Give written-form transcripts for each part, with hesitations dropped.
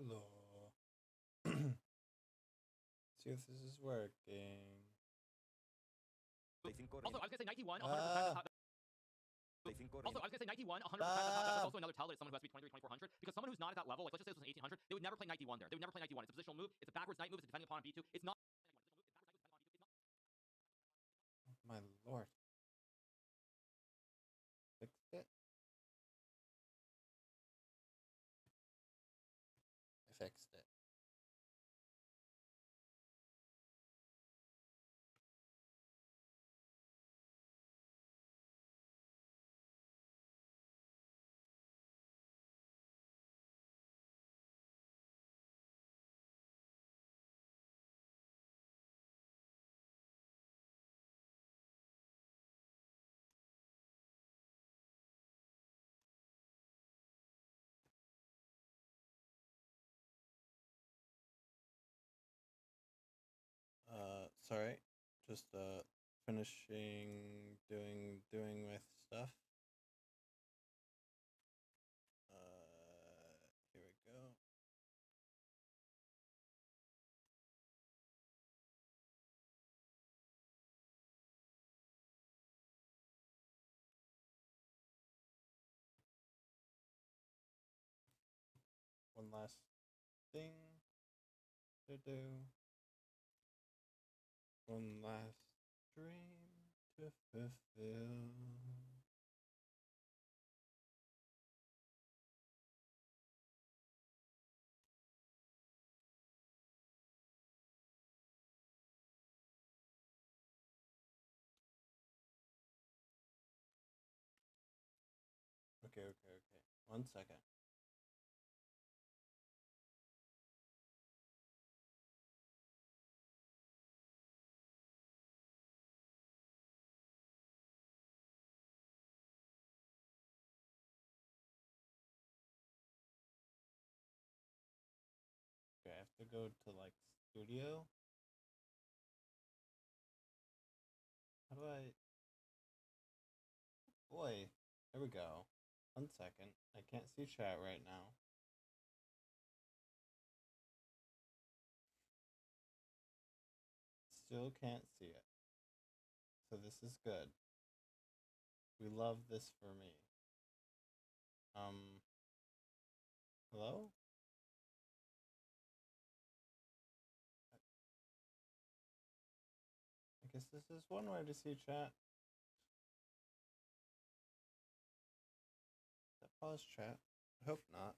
Hello. See if this is working. Also, I was gonna say 91, 100% Ah, Also, I was gonna say 91, 100% that's also another tell that it's someone who has to be 23, 2400. Because someone who's not at that level, like let's just say this was an 1800, they would never play 91 there. They would never play 91. It's a positional move. It's a backwards knight move. It's a defending pawn on b2. It's not. my lord. Fixed it? I fixed it. Sorry. Just finishing doing my stuff. Here we go. One last thing to do. One last dream to fulfill. Okay. 1 second. Okay, I have to go to like studio. How do I? Boy, there we go. 1 second. I can't see chat right now. Still can't see it. So this is good. We love this for me. Hello? I guess this is one way to see chat. That pause chat? I hope not.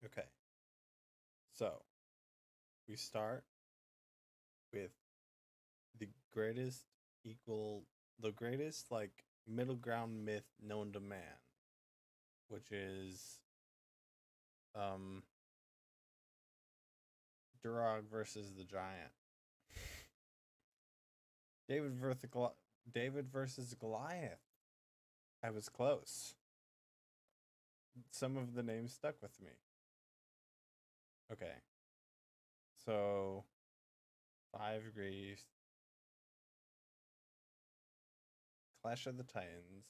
Okay. So, we start with the greatest like middle ground myth known to man, which is Durog versus the Giant. David versus Goliath. I was close. Some of the names stuck with me. Okay. So 5 Greece. Clash of the Titans.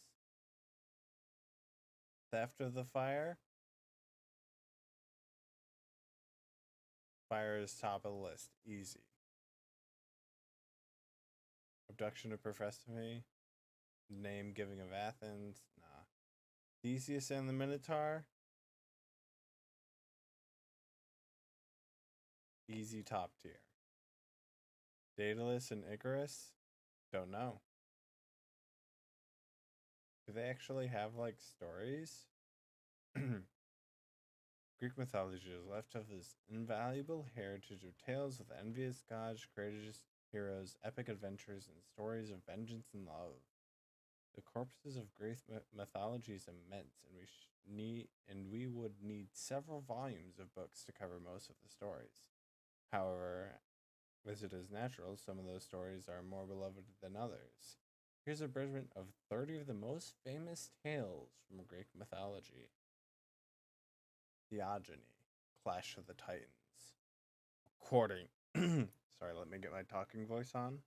Theft of the Fire. Fire is top of the list. Easy. Abduction of Persephone. Name giving of Athens. Nah. Theseus and the Minotaur. Easy top tier. Daedalus and Icarus. Don't know. Do they actually have like stories? Greek mythology is left of this invaluable heritage of tales of envious gods, courageous heroes, epic adventures, and stories of vengeance and love. The corpus of Greek mythology is immense, and we would need several volumes of books to cover most of the stories. However, as it is natural, some of those stories are more beloved than others. Here's a abridgment of 30 of the most famous tales from Greek mythology. Theogony, Clash of the Titans. Courting. Sorry, let me get my talking voice on.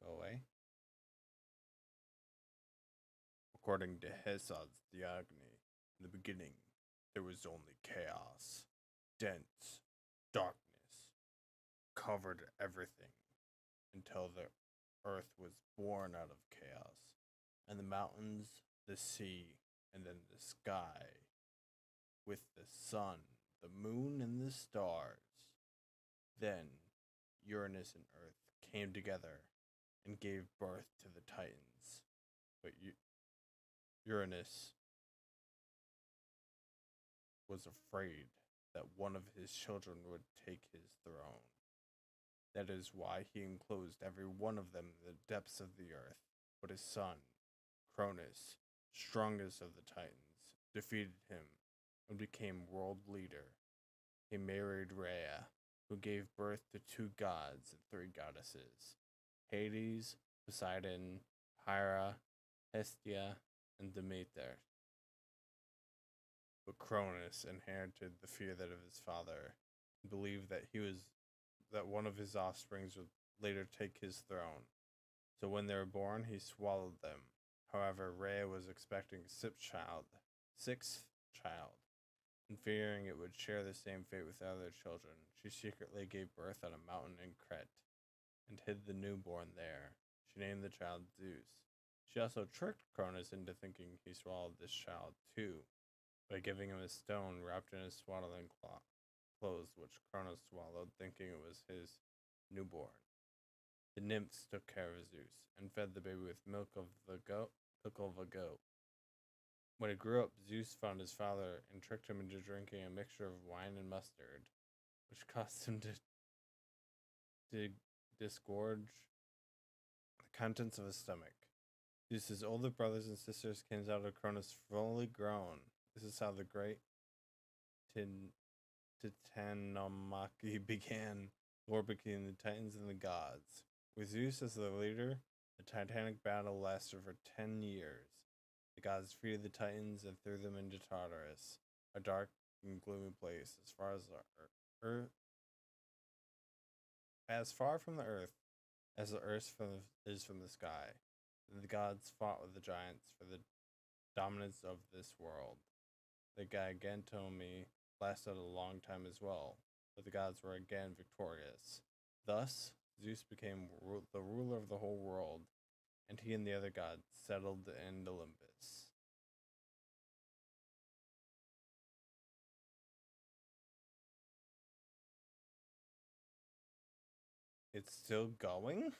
Go away. According to Hesiod's Theogony, in the beginning there was only chaos. Dense darkness covered everything until the earth was born out of chaos, and the mountains, the sea, and then the sky, with the sun, the moon, and the stars. Then Uranus and Earth came together and gave birth to the Titans. But Uranus was afraid that one of his children would take his throne. That is why he enclosed every one of them in the depths of the earth. But his son, Cronus, strongest of the Titans, defeated him and became world leader. He married Rhea, who gave birth to 2 gods and 3 goddesses, Hades, Poseidon, Hera, Hestia, and Demeter. But Cronus inherited the fear that of his father, and believed that one of his offsprings would later take his throne. So when they were born, he swallowed them. However, Rhea was expecting a sixth child, and fearing it would share the same fate with other children, she secretly gave birth on a mountain in Crete, and hid the newborn there. She named the child Zeus. She also tricked Cronus into thinking he swallowed this child too, by giving him a stone wrapped in his swaddling clothes, which Cronus swallowed, thinking it was his newborn. The nymphs took care of Zeus, and fed the baby with milk of a goat. When he grew up, Zeus found his father and tricked him into drinking a mixture of wine and mustard, which caused him to disgorge the contents of his stomach. Zeus's older brothers and sisters came out of Cronus fully grown. This is how the great Titanomachy began, war between the Titans and the gods. With Zeus as the leader, the titanic battle lasted for 10 years. The gods defeated the Titans and threw them into Tartarus, a dark and gloomy place as far from the earth as the earth is from the sky. The gods fought with the giants for the dominance of this world. The Gigantomachy lasted a long time as well, but the gods were again victorious. Thus, Zeus became the ruler of the whole world, and he and the other gods settled in Olympus. It's still going? Let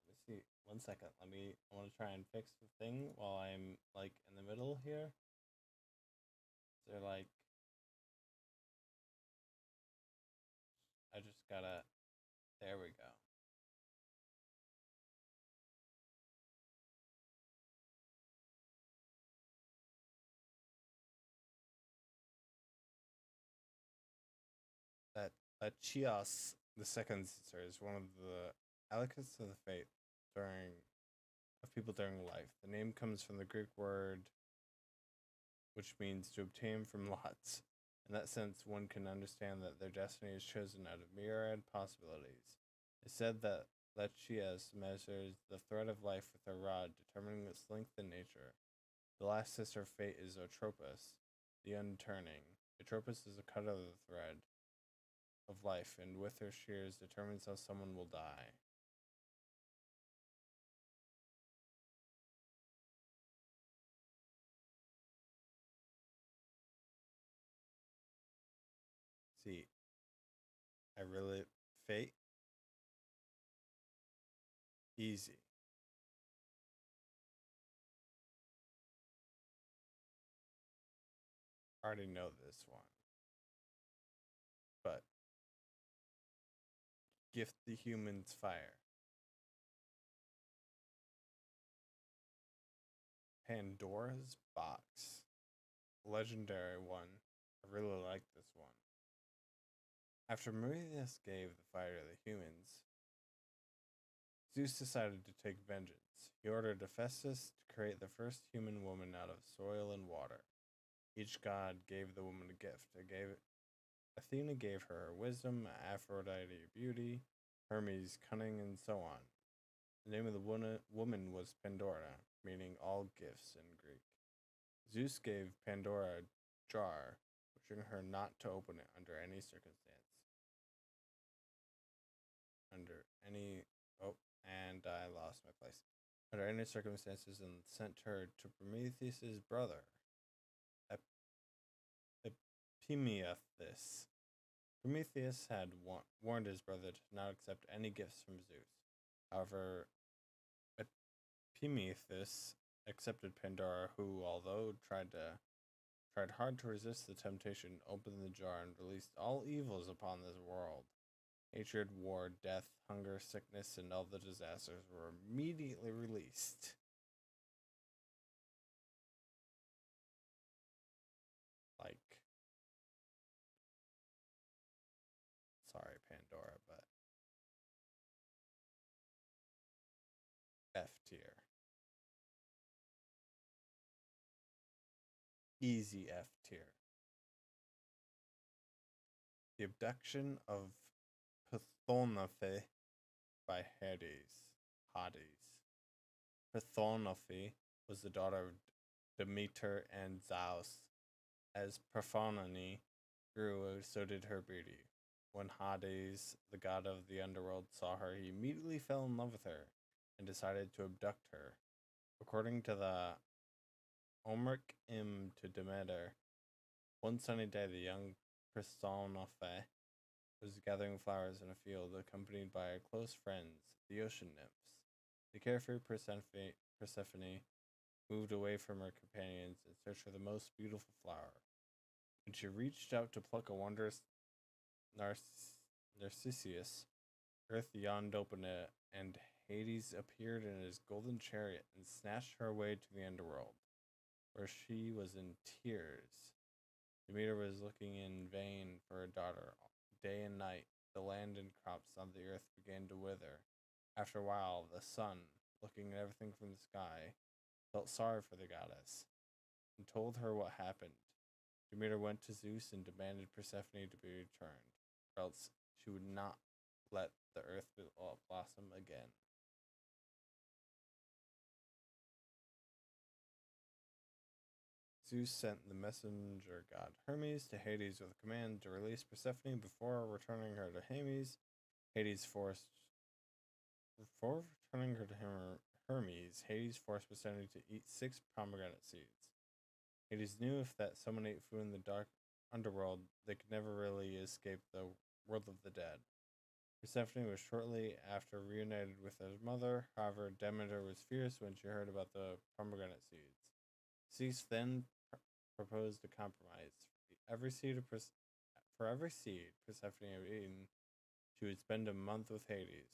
me see. 1 second. I want to try and fix the thing while I'm like in the middle here. So like, I just gotta, there we go. That Chios, the second sister, is one of the alocasts of the fate of people during life. The name comes from the Greek word which means to obtain from lots. In that sense, one can understand that their destiny is chosen out of myriad possibilities. It's said that Lechias measures the thread of life with a rod, determining its length and nature. The last sister of fate is Atropos, the unturning. Atropos is a cutter of the thread of life, and with her shears determines how someone will die. See, fate, easy. I already know this one. But gift the humans fire. Pandora's box. Legendary one. I really like this one. After Mythos gave the fire to the humans, Zeus decided to take vengeance. He ordered Hephaestus to create the first human woman out of soil and water. Each god gave the woman a gift. Athena gave her wisdom, Aphrodite beauty, Hermes cunning, and so on. The name of the woman was Pandora, meaning all gifts in Greek. Zeus gave Pandora a jar, urging her not to open it under any circumstance. Under any. Oh, and I lost my place. Under any circumstances, and sent her to Prometheus' brother, Epimetheus. Prometheus had warned his brother to not accept any gifts from Zeus. However, Epimetheus accepted Pandora, who, although tried hard to resist the temptation, opened the jar and released all evils upon this world. Hatred, war, death, hunger, sickness, and all the disasters were immediately released. Like, sorry, Pandora, but F tier. Easy F tier. The abduction of Pythonophe by Hades. Pythonophe was the daughter of Demeter and Zeus. As Persephone grew, so did her beauty. When Hades, the god of the underworld, saw her, he immediately fell in love with her and decided to abduct her. According to the Homeric hymn to Demeter, one sunny day the young Persephone was gathering flowers in a field, accompanied by her close friends, the ocean nymphs. The carefree Persephone moved away from her companions in search for the most beautiful flower. When she reached out to pluck a wondrous Narcissus, earth yawned open, and Hades appeared in his golden chariot and snatched her away to the underworld, where she was in tears. Demeter was looking in vain for her daughter. Day and night, the land and crops on the earth began to wither. After a while, the sun, looking at everything from the sky, felt sorry for the goddess and told her what happened. Demeter went to Zeus and demanded Persephone to be returned, or else she would not let the earth blossom again. Zeus sent the messenger god Hermes to Hades with a command to release Persephone before returning her to Hermes. Before returning her to Hermes, Hades forced Persephone to eat 6 pomegranate seeds. Hades knew if that someone ate food in the dark underworld, they could never really escape the world of the dead. Persephone was shortly after reunited with her mother. However, Demeter was fierce when she heard about the pomegranate seeds. Zeus then proposed a compromise. For every seed Persephone had eaten, she would spend a month with Hades.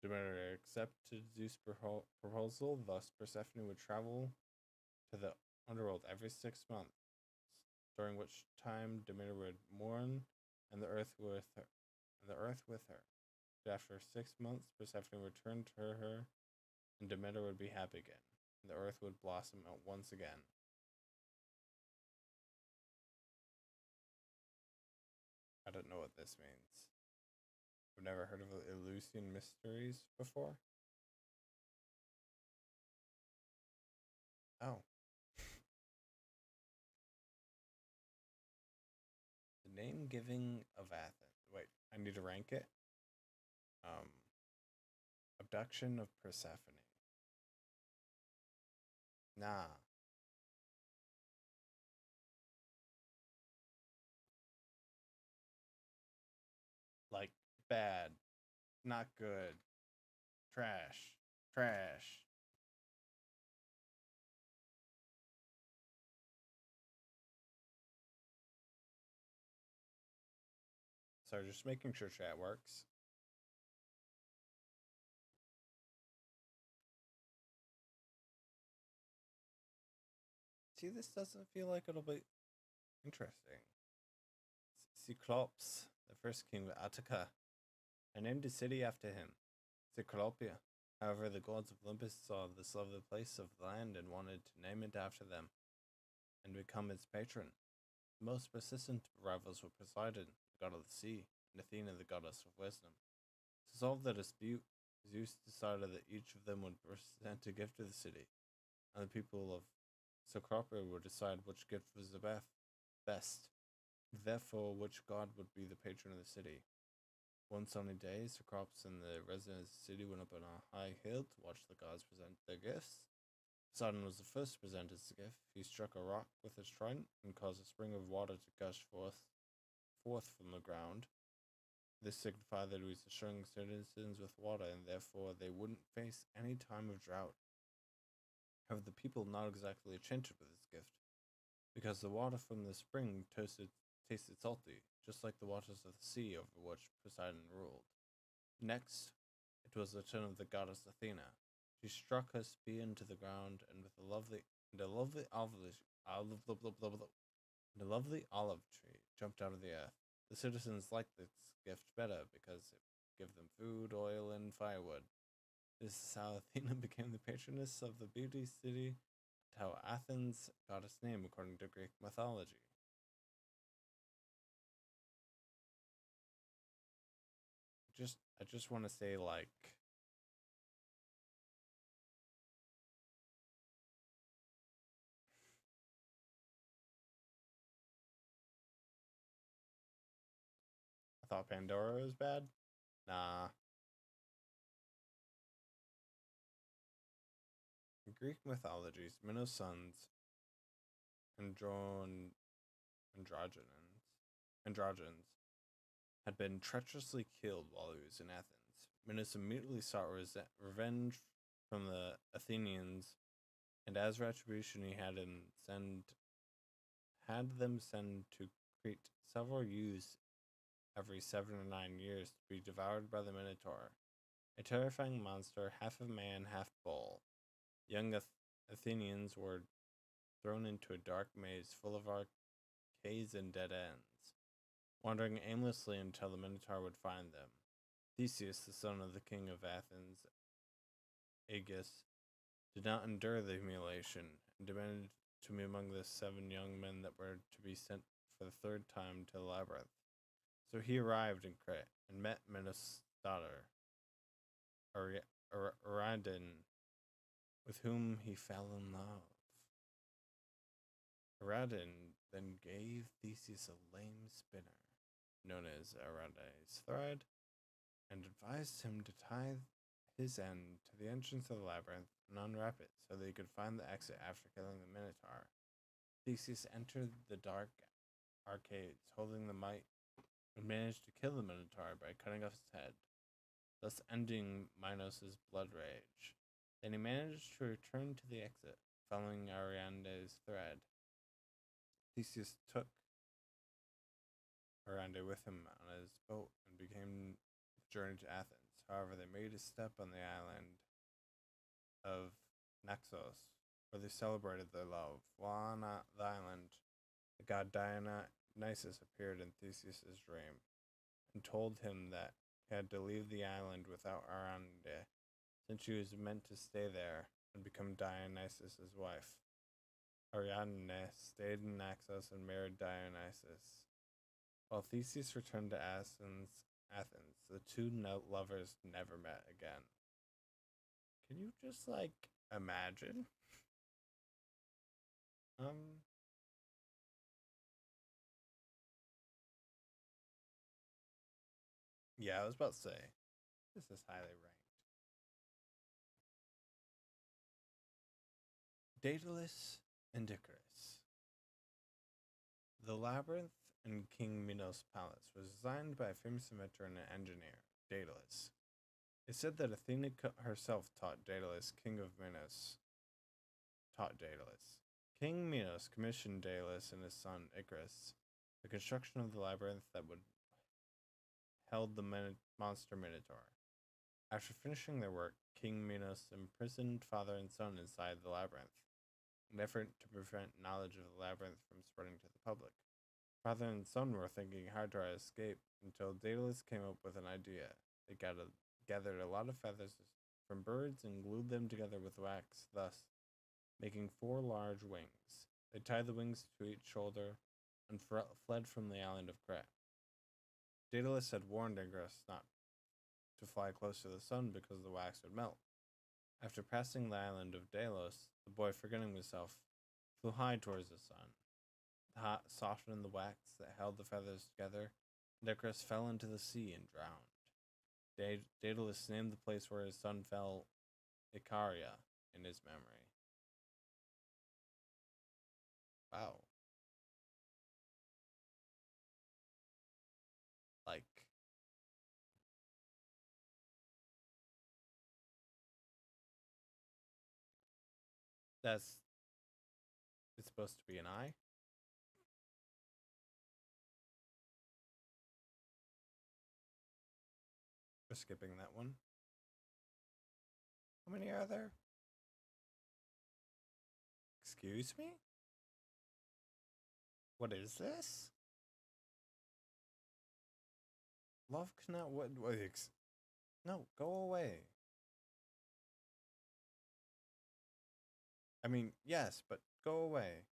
Demeter accepted Zeus' proposal. Thus, Persephone would travel to the underworld every 6 months, during which time Demeter would mourn and the earth with her. But after 6 months, Persephone would return to her, and Demeter would be happy again, and the earth would blossom out once again. I don't know what this means. I've never heard of Eleusinian mysteries before. Oh. The name giving of Athens. Wait, I need to rank it. Abduction of Persephone. Nah. Like, bad. Not good. Trash. Trash. So just making sure chat works. See, this doesn't feel like it'll be interesting. Cyclops, the first king of Attica. I named a city after him, Cyclopia. However, the gods of Olympus saw this lovely place of land and wanted to name it after them and become its patron. The most persistent rivals were Poseidon, the god of the sea, and Athena, the goddess of wisdom. To solve the dispute, Zeus decided that each of them would present a gift to the city, and the people of Cecropia would decide which gift was the best, therefore which god would be the patron of the city. One sunny day, Cecrops and the residents of the city went up on a high hill to watch the gods present their gifts. Poseidon was the first to present his gift. He struck a rock with his trident and caused a spring of water to gush forth from the ground. This signified that he was assuring citizens with water, and therefore they wouldn't face any time of drought. However, the people not exactly enchanted with his gift, because the water from the spring tasted salty, just like the waters of the sea over which Poseidon ruled. Next, it was the turn of the goddess Athena. She struck her spear into the ground, and with a lovely olive tree jumped out of the earth. The citizens liked this gift better because it gave them food, oil, and firewood. This is how Athena became the patroness of the beauty city, and how Athens got its name according to Greek mythology. I just want to say, like, I thought Pandora was bad. Nah. In Greek mythologies, Minos' sons, androgens, had been treacherously killed while he was in Athens. Minos immediately sought revenge from the Athenians, and as retribution he had them send to Crete several youths every 7 or 9 years to be devoured by the Minotaur, a terrifying monster, half of man, half bull. Young Athenians were thrown into a dark maze full of arcades and dead ends, wandering aimlessly until the Minotaur would find them. Theseus, the son of the king of Athens, Aegeus, did not endure the humiliation and demanded to be among the 7 young men that were to be sent for the 3rd time to the labyrinth. So he arrived in Crete and met Minos' daughter, Ariadne, with whom he fell in love. Ariadne then gave Theseus a lame spinner, known as Ariadne's thread, and advised him to tie his end to the entrance of the labyrinth and unwrap it so that he could find the exit after killing the Minotaur. Theseus entered the dark arcades holding the might and managed to kill the Minotaur by cutting off his head, thus ending Minos' blood rage. Then he managed to return to the exit, following Ariadne's thread. Theseus took Ariadne with him on his boat and began the journey to Athens. However, they made a step on the island of Naxos, where they celebrated their love. While on the island, the god Dionysus appeared in Theseus' dream and told him that he had to leave the island without Ariadne, since she was meant to stay there and become Dionysus' wife. Ariadne stayed in Naxos and married Dionysus. While Theseus returned to Athens, the two lovers never met again. Can you just, like, imagine? Yeah, I was about to say, this is highly ranked. Daedalus and Icarus. The labyrinth in King Minos' palace was designed by a famous inventor and engineer, Daedalus. It said that Athena herself taught Daedalus. King Minos commissioned Daedalus and his son Icarus the construction of the labyrinth that would held the monster Minotaur. After finishing their work, King Minos imprisoned father and son inside the labyrinth, in an effort to prevent knowledge of the labyrinth from spreading to the public. Father and son were thinking how to escape until Daedalus came up with an idea. They gathered a lot of feathers from birds and glued them together with wax, thus making 4 large wings. They tied the wings to each shoulder and fled from the island of Crete. Daedalus had warned Icarus not to fly close to the sun because the wax would melt. After passing the island of Delos, the boy, forgetting himself, flew high towards the sun. The hot softened the wax that held the feathers together, and Icarus fell into the sea and drowned. Daedalus named the place where his son fell Icaria in his memory. Wow. Like, it's supposed to be an eye? We're skipping that one. How many are there? Excuse me? What is this? Love cannot what no, go away. I mean, yes, but go away.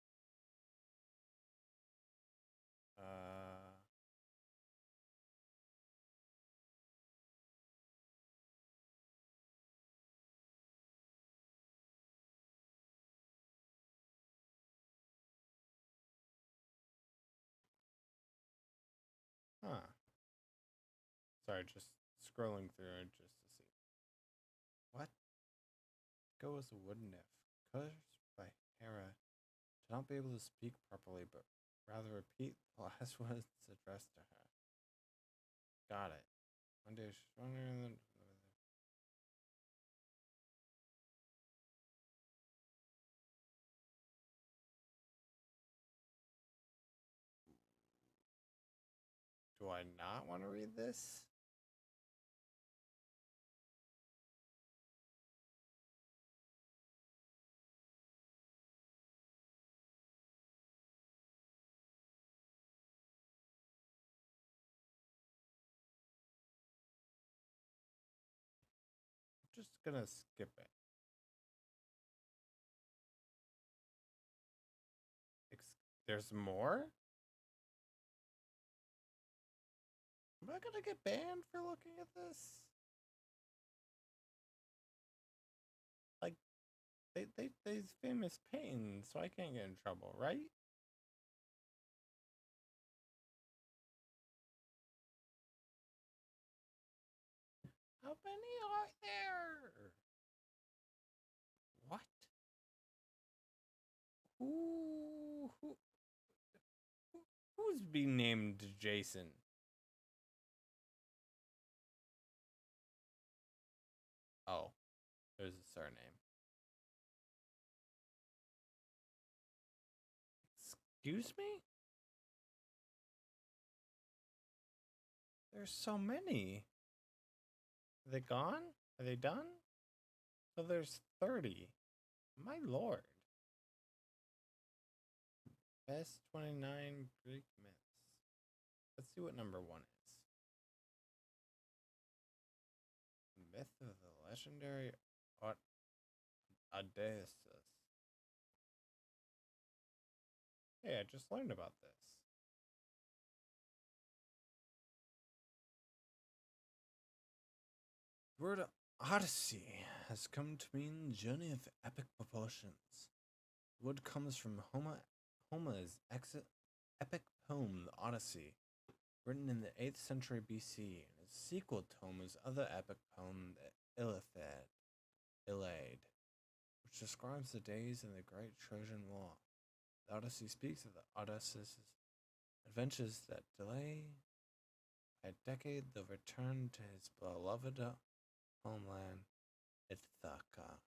Huh. Sorry, just scrolling through it just to see. What? Go as a wooden nymph, cursed by Hera to not be able to speak properly, but rather repeat the last words addressed to her. Got it. One day she's wondering. Do I not want to read this? I'm just gonna skip it. There's more? Am I gonna get banned for looking at this? Like, they's famous paintings, so I can't get in trouble, right? How many are there? What? Who's being named Jason? Oh, there's a surname. Excuse me? There's so many. Are they gone? Are they done? So there's 30. My lord. Best 29 Greek myths. Let's see what number 1 is. Myth of the legendary Odysseus. Hey, I just learned about this. The word Odyssey has come to mean journey of epic proportions. The word comes from Homer's epic poem, the Odyssey, written in the 8th century BC, and its sequel to Homer's other epic poem, the Iliad, which describes the days in the Great Trojan War. The Odyssey speaks of the Odysseus' adventures that delay by a decade the return to his beloved homeland, Ithaca.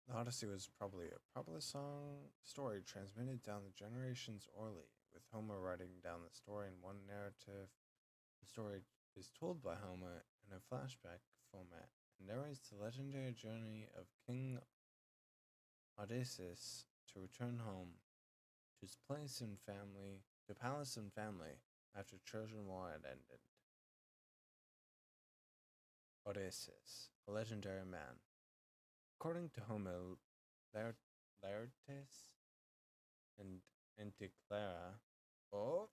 The Odyssey was probably a popular story transmitted down the generations orally, with Homer writing down the story in one narrative. The story is told by Homer in a flashback format and narrates the legendary journey of King Odysseus to return home to his palace and family after Trojan War had ended. Odysseus, a legendary man. According to Homer, Laertes and Anticlera Oh,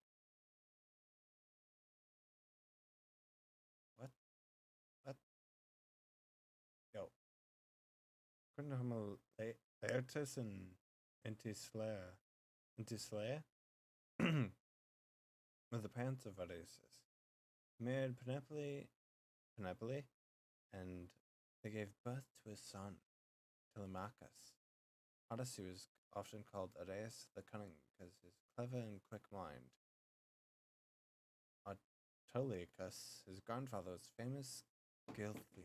what? What? Yo. Couldn't Laertes and Anti-Slayer. Anti-Slayer? With the parents of Odysseus. He married Penelope, and they gave birth to a son, Telemachus. Odyssey was often called Odysseus the Cunning because his clever and quick mind. Autolycus, his grandfather, was famous guild thief.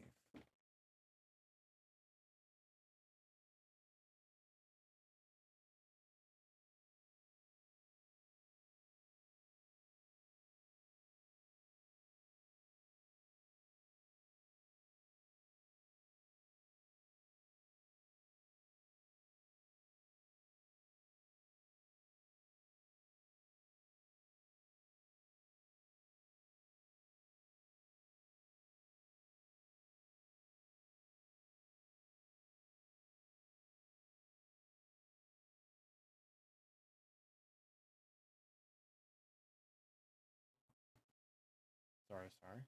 Sorry.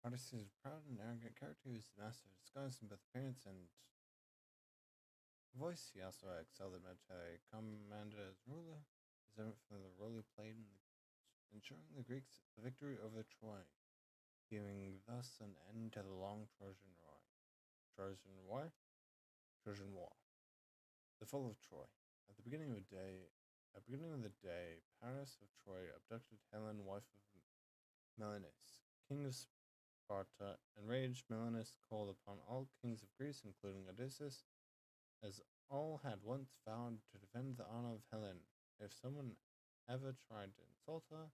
Odyssey is a proud and arrogant character who is the master of disguise in both appearance and voice. He also excelled at military command as ruler, exempt from the role he played in ensuring the Greeks the victory over Troy, giving thus an end to the long Trojan War. Trojan War. The fall of Troy. At the beginning of the day, Paris of Troy abducted Helen, wife of Melanus, king of Sparta. Enraged, Melanus called upon all kings of Greece, including Odysseus, as all had once vowed to defend the honor of Helen. If someone ever tried to insult her,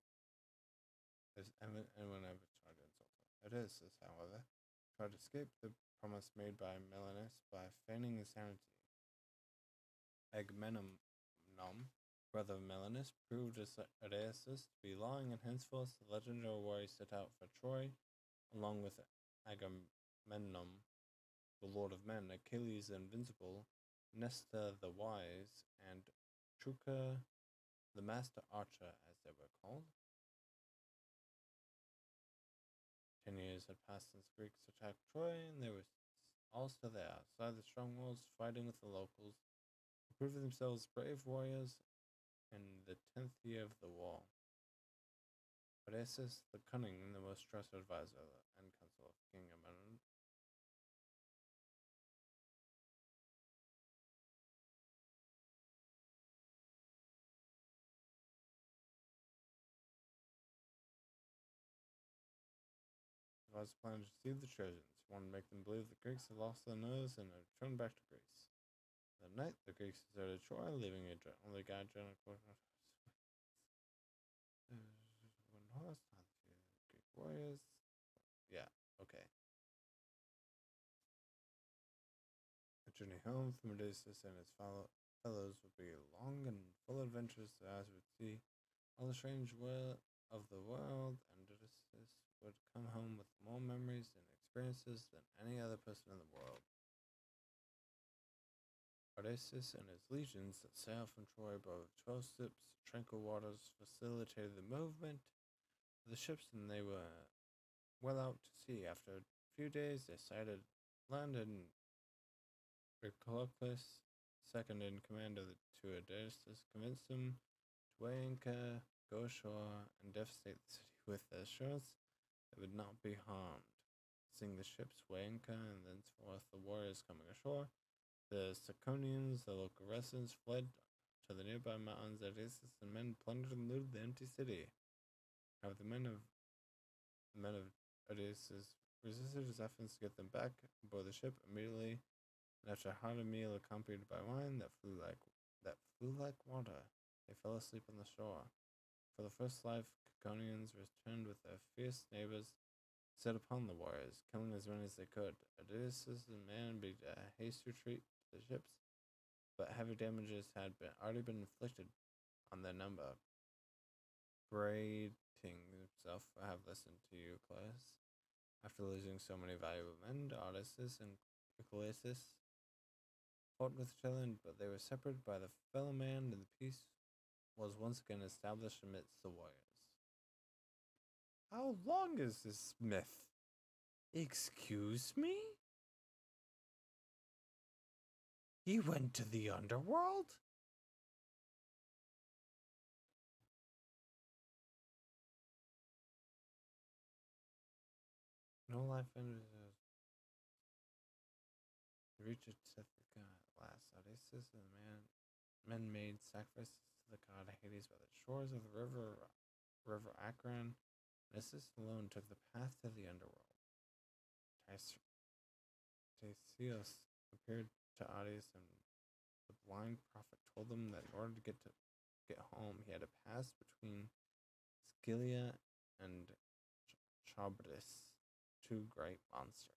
Odysseus, however, tried to escape the promise made by Melanus by feigning insanity. Agamemnon, brother of Melanus, proved Odysseus to be lying, and henceforth the legendary warrior set out for Troy, along with Agamemnon, the lord of men, Achilles the invincible, Nestor the wise, and Truca the master archer, as they were called. 10 years had passed since the Greeks attacked Troy, and they were all still there, outside the strong walls, fighting with the locals, who proved themselves brave warriors in the 10th year of the war. Odysseus the Cunning, the most trusted advisor and counsel of King Agamemnon, devised a plan to deceive the Trojans. Wanted to make them believe the Greeks had lost their nose and had returned back to Greece. That night, the Greeks deserted Troy, leaving only guide one horse, not the Greek warriors. Yeah, okay. The journey home from Odysseus and his fellows would be long and full of adventures. The eyes would see all the strange of the world, and Odysseus would come home with more memories and experiences than any other person in the world. Odysseus and his legions that sailed from Troy brought 12 ships. Tranquil waters facilitated the movement of the ships, and they were well out to sea. After a few days, they sighted land, and Reclocus, second in command of the two Odysseus, convinced him to weigh anchor, go ashore, and devastate the city with the assurance they would not be harmed. Seeing the ships weigh anchor, and thenceforth the warriors coming ashore, the Siconians, the local residents, fled to the nearby mountains. Odysseus and men plundered and looted the empty city. However, the men of Odysseus resisted his efforts to get them back aboard the ship immediately, and after a hearty meal accompanied by wine that flew like water, they fell asleep on the shore. For the first life, Ciconians returned with their fierce neighbors, set upon the warriors, killing as many as they could. Odysseus and man beat a hasty retreat to the ships, but heavy damages had already been inflicted on their number. Brating himself for have listened to you, Claus. After losing so many valuable men, Odysseus and Achilles fought with each other, but they were separated by the fellow man, and the peace was once again established amidst the warriors. How long is this myth? Excuse me? He went to the underworld? No life enters. Reach it to the god at last. Odysseus and the men made sacrifices to the god Hades by the shores of the river Akron. Odysseus alone took the path to the underworld. Theseus appeared to Odysseus, and the blind prophet told him that in order to get home, he had to pass between Scylla and Charybdis, two great monsters.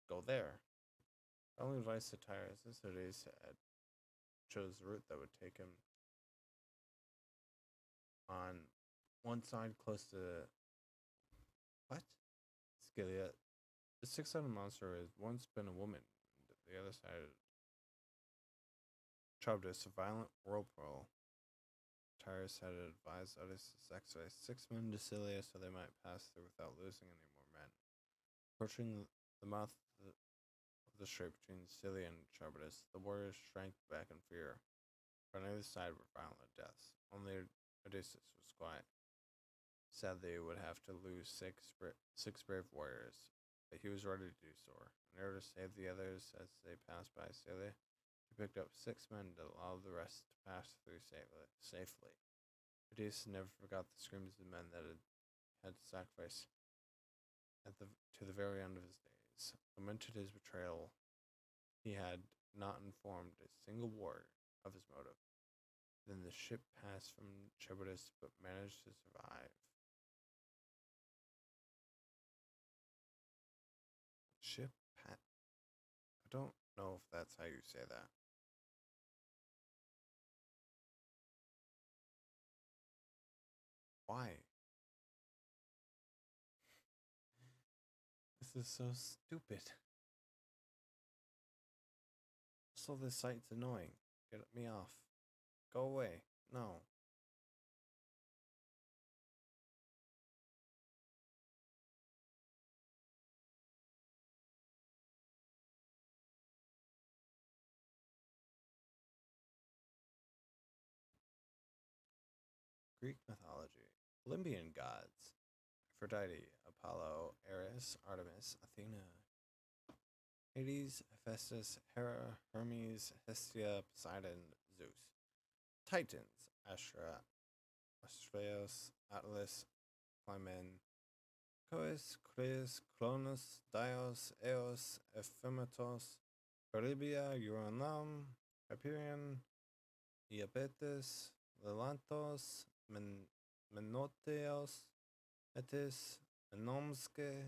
Go there. Only advice to Tyrus is Odysseus had chose the route that would take him on one side close to Scylla. The six-sided monster had once been a woman, and the other side Charybdis, a violent whirlpool. Tyrus had advised Odysseus to sacrifice 6 men to Scylla so they might pass through without losing any more men. Approaching the mouth of the strait between Scylla and Charybdis, the warriors shrank back in fear. On either side were violent deaths. Only Odysseus was quiet. Sadly, he would have to lose six brave warriors, but he was ready to do so. In order to save the others as they passed by Scylla, he picked up 6 men to allow the rest to pass through safely. Odysseus never forgot the screams of the men that had to sacrifice to the very end of his days. Lamented his betrayal. He had not informed a single warrior of his motive. Then the ship passed from Charybdis but managed to survive. I don't know if that's how you say that. Why? This is so stupid. Also, this site's annoying. Get me off. Go away. No. Greek mythology. Olympian gods. Aphrodite, Apollo, Ares, Artemis, Athena, Hades, Hephaestus, Hera, Hermes, Hestia, Poseidon, Zeus. Titans. Astra, Astreus, Atlas, Clymen, Coes, Creus, Cronus, Dios, Eos, Ephemetos, Charybia, Euronome, Hyperion, Iapetus, Lelantos, Menoteos, Metis, Menomson,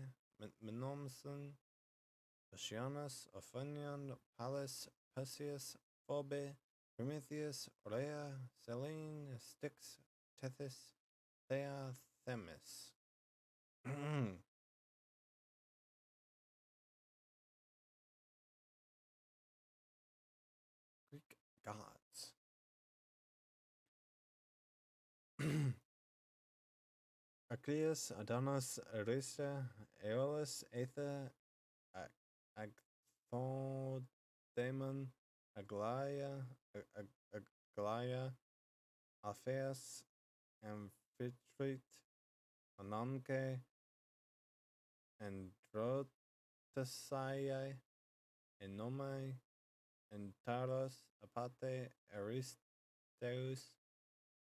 Oceanus, Ophanion, Pallas, Perseus, Phoebe, Prometheus, Rhea, Selene, Styx, Tethys, Thea, Themis. Greek gods. Arceus, Adonis, Arista, Aeolus, Aether, Agthodemon, Aglaia, Alpheus, Amphitrite, Anamke, Androtaceae, Enome, Antaros, Apate, Aristeus,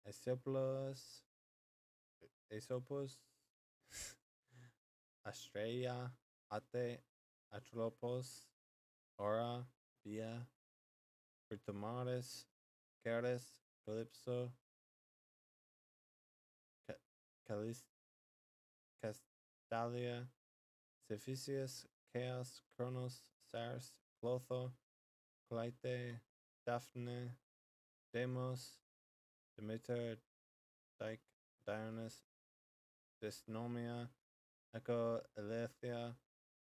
Aesopus, Astrea, Ate, Atropos, Ora, Bia, Britomaris, Caris, Calypso, Castalia, Cephissus, Chaos, Kronos, Sars, Clotho, Clyte, Daphne, Deimos, Demeter, Dionys, Dysnomia, Echo, Aletheia,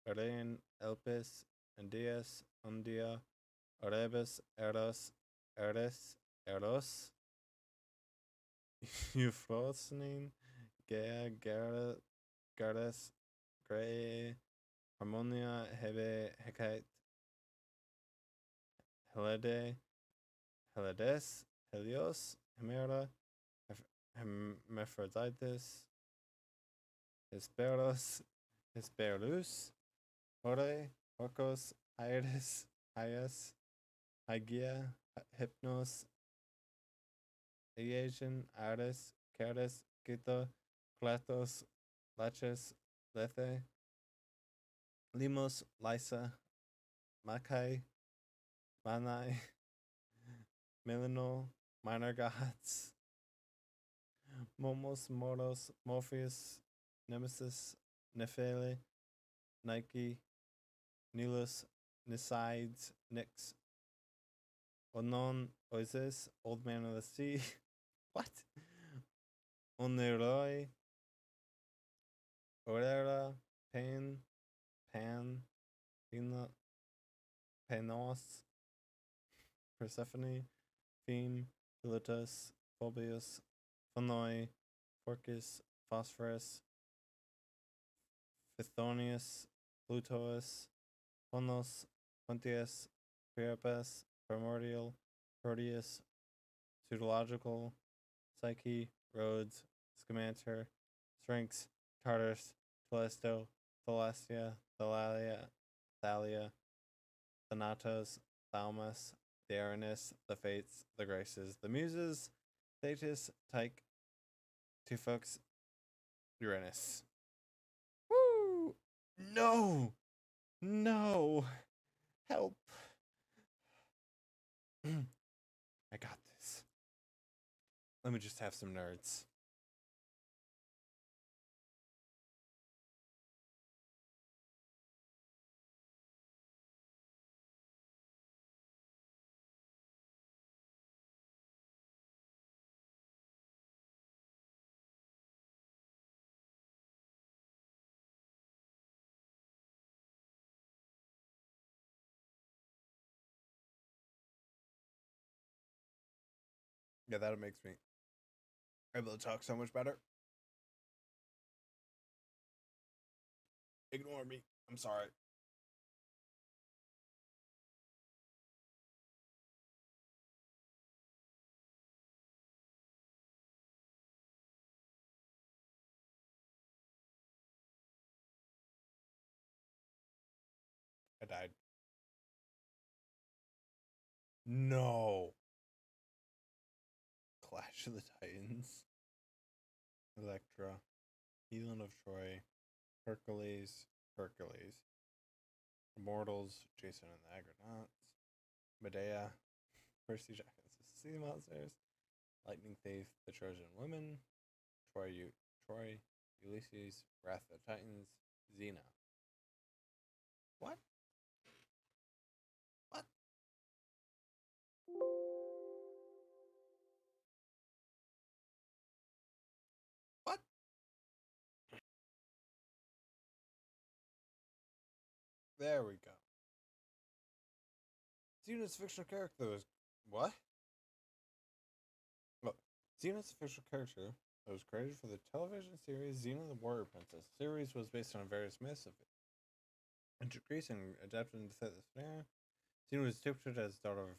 Arain, Elpis, Endias, Undia, Orebus, Eros, Eros, Euphrosyne, Gaia, Gardas, Grey, Harmonia, Hebe, Hecate, Helede, Helides, Helios, Hemera, Hermaphroditus, Hesperos, Hesperus, Hore, Orcos, Hyades, Hyas, Hygia, Hypnos, Asian, Aris, Caris, Gita, Clathos, Laches, Lethe, Limos, Lysa, Makai, Manai, Milano, Minor Gods, Momos, Moros, Morpheus, Nemesis, Nephele, Nike, Nilus, Nisides, Nyx, Onon, Oisis, Old Man of the Sea. What? Oneroi, Orera, Pan, Pina, Panos, Persephone, Theme, Philotus, Phobius, Phonoi, Phorcus, Phosphorus, Phithonius, Plutous, Phonos, Pontius, Priapus, Primordial, Proteus, Pseudological, Psyche, Rhodes, Scamander, Sphinx, Tartarus, Telesto, Thalastia, Thalia, Thanatos, Thaumas, the Aranis, the Fates, the Graces, the Muses, Thetis, Tyche, Tufux, Uranus. Woo! No! No! Help! I got this. Let me just have some nerds. Yeah, that makes me able to talk so much better. Ignore me. I'm sorry. I died. No. Clash of the Titans. Electra. Helen of Troy. Hercules. Immortals. Jason and the Argonauts. Medea. Percy Jackson. Sea Monsters. Lightning Thief. The Trojan Women. Troy. Ulysses. Wrath of the Titans. Xena. What? What? What? There we go. Xena's fictional character was what? Look, Xena's a fictional character that was created for the television series Xena the Warrior Princess. The series was based on various myths of Greece and adapted into the scenario. Xena was depicted as daughter of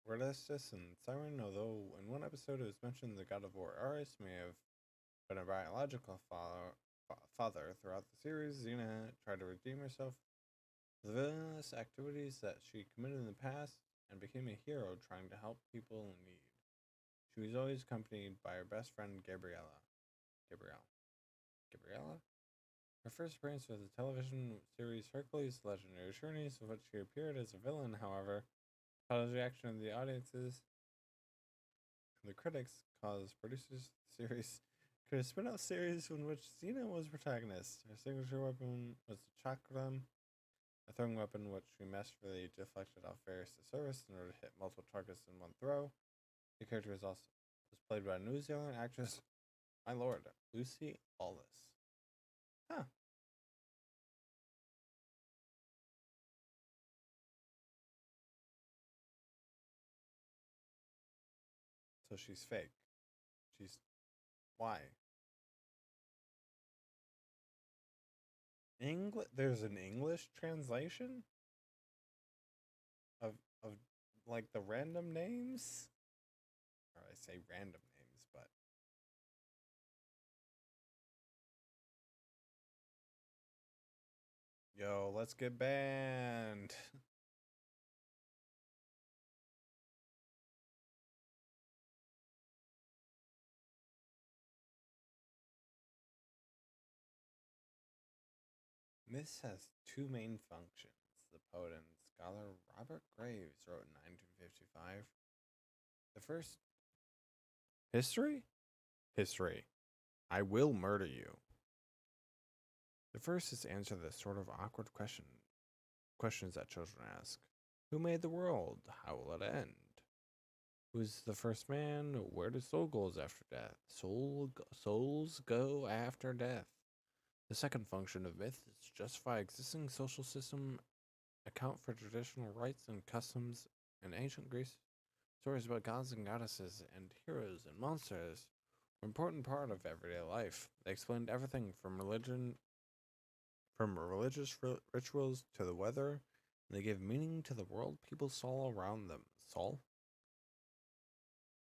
Relistus and Siren, although in one episode it was mentioned the god of war Ares may have been a biological father. Throughout the series, Xena tried to redeem herself for the villainous activities that she committed in the past and became a hero trying to help people in need. She was always accompanied by her best friend Gabriella. Her first appearance was the television series Hercules Legendary Journeys, in which she appeared as a villain, however. The reaction of the audiences and the critics caused producers of the series to create a spin-off series in which Xena was protagonist. Her signature weapon was the chakram, a throwing weapon which she masterfully deflected off various service in order to hit multiple targets in one throw. The character was played by New Zealand actress, my lord, Lucy Lawless. Huh. So she's fake. She's why? There's an English translation of of like the random names, or I say random names, but yo, let's get banned. Myths has two main functions. The poet and scholar Robert Graves wrote in 1955. The first history? History. I will murder you. The first is to answer the sort of awkward questions that children ask. Who made the world? How will it end? Who's the first man? Where do soul goes after death? Souls go after death. The second function of myth is to justify existing social system, account for traditional rites and customs. In ancient Greece, stories about gods and goddesses and heroes and monsters were an important part of everyday life. They explained everything from religious rituals to the weather, and they gave meaning to the world people saw around them. Saul?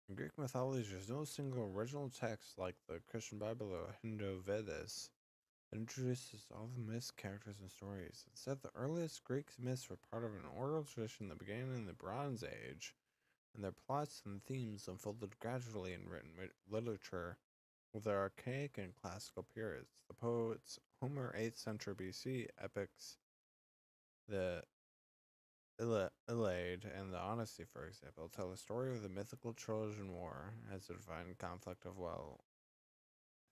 In Greek mythology, there's no single original text like the Christian Bible or Hindu Vedas that introduces all the myths, characters, and stories. Instead, the earliest Greek myths were part of an oral tradition that began in the Bronze Age, and their plots and themes unfolded gradually in written literature with their archaic and classical periods. The poets Homer 8th century BC epics, the Iliad and the Odyssey, for example, tell the story of the mythical Trojan War as a divine conflict